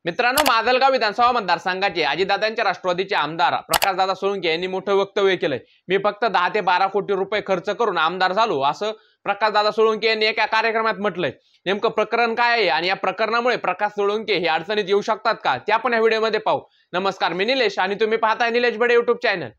मित्रांनो, माजलगाव विधानसभा मतदारसंघाचे अजितदादांच्या राष्ट्रवादीचे आमदार प्रकाशदादा सोळंके यांनी मोठं वक्तव्य केलंय। मी फक्त 10 ते 12 कोटी रुपये खर्च करून आमदार झालो असं प्रकाशदादा सोळंके यांनी एका कार्यक्रमात म्हटलंय। नेमकं प्रकरण काय आहे आणि या प्रकरणामुळे प्रकाश सोळंके हे अडचणीत येऊ शकतात का ते आपण या व्हिडिओमध्ये पाहू। नमस्कार, मी निलेश आणि तुम्ही पाहताय निलेश बडे YouTube चॅनल।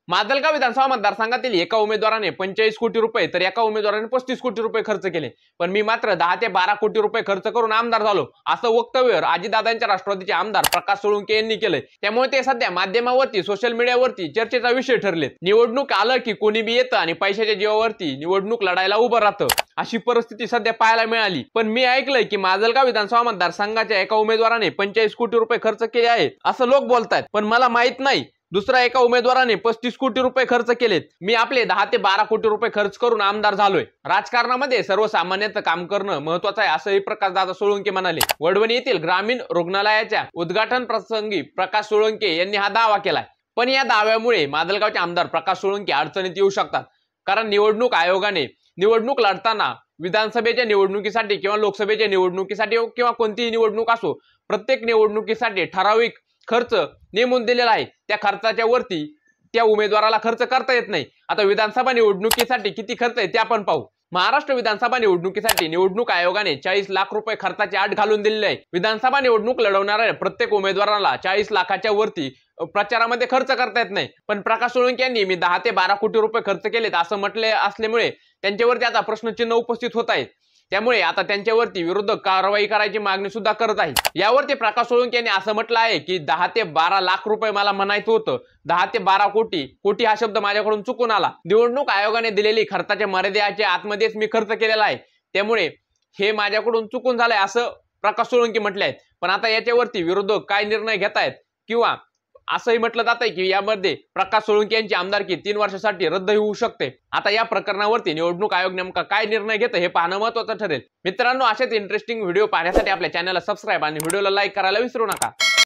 माजलगाव विधानसभा मतदारसंघातील एका उमेदवाराने 45 कोटी रुपये तर एका उमेदवाराने 35 कोटी रुपये खर्च केले, पण मी मात्र 10 ते 12 कोटी रुपये खर्च करून आमदार झालो असं वक्तव्य अजितदादांच्या राष्ट्रवादीचे आमदार प्रकाश सोळंके यांनी केलंय। त्यामुळे ते सध्या माध्यमावरती सोशल मीडियावरती चर्चेचा विषय ठरलेत। निवडणूक आलं की कोणी बी येतं आणि पैशाच्या जीवावरती निवडणूक लढायला उभं राहतं, अशी परिस्थिती सध्या पाहायला मिळाली। पण मी ऐकलंय की माजलगाव विधानसभा मतदारसंघाच्या एका उमेदवाराने 45 कोटी रुपये खर्च केले आहेत असं लोक बोलतायत, पण मला माहित नाही दुसऱ्या एका उमेदवाराने 35 कोटी रुपये खर्च केलेत। मी आपले 10 ते 12 कोटी रुपये खर्च करून आमदार झालोय। राजकारणामध्ये सर्वसामान्यांचं काम करणं महत्त्वाचं आहे असंही प्रकाशदादा सोळंके म्हणाले। वडवणी येथील ग्रामीण रुग्णालयाच्या उद्घाटन प्रसंगी प्रकाश सोळंके यांनी हा दावा केलाय। पण या दाव्यामुळे माजलगावचे आमदार प्रकाश सोळंके अडचणीत येऊ शकतात, कारण निवडणूक आयोगाने निवडणूक लढताना विधानसभेच्या निवडणुकीसाठी किंवा लोकसभेच्या निवडणुकीसाठी किंवा कोणतीही निवडणूक असो, प्रत्येक निवडणुकीसाठी ठराविक खर्च नेमून दिलेला आहे। त्या खर्चाच्या वरती त्या उमेदवाराला खर्च करता येत नाही। आता विधानसभा निवडणुकीसाठी किती खर्च आहे ते आपण पाहू। महाराष्ट्र विधानसभा निवडणुकीसाठी निवडणूक आयोगाने 40 लाख रुपये खर्चाची अट घालून दिलेली आहे। विधानसभा निवडणूक लढवणाऱ्या प्रत्येक उमेदवाराला 40 लाखाच्या वरती प्रचारामध्ये खर्च करता येत नाही। पण प्रकाश सोळंके यांनी मी 10 ते 12 कोटी रुपये खर्च केलेत असं म्हटले असल्यामुळे त्यांच्यावरती आता प्रश्नचिन्ह उपस्थित होत आहे। त्यामुळे आता त्यांच्यावरती विरोधक कारवाई करायची मागणी सुद्धा करत आहे। यावरती प्रकाश सोळंके यांनी असं म्हटलं आहे की 10 ते 12 लाख रुपये मला म्हणायचं होतं, 10 ते 12 कोटी, कोटी हा शब्द माझ्याकडून चुकून आला। निवडणूक आयोगाने दिलेली खर्चाच्या मर्यादेच्या आतमध्येच मी खर्च केलेला आहे, त्यामुळे हे माझ्याकडून चुकून झालंय असं प्रकाश सोळंके म्हटले आहेत। पण आता याच्यावरती विरोधक काय निर्णय घेतायत किंवा असंही म्हटलं जात आहे की यामध्ये प्रकाश सोळंके यांची आमदारकी 3 वर्षासाठी रद्द होऊ शकते। आता या प्रकरणावरती निवडणूक आयोग नेमका काय निर्णय घेतं हे पाहणं महत्त्वाचं ठरेल। मित्रांनो, अशाच इंटरेस्टिंग व्हिडिओ पाहण्यासाठी आपल्या चॅनलला सबस्क्राईब आणि व्हिडिओला लाईक करायला विसरू नका।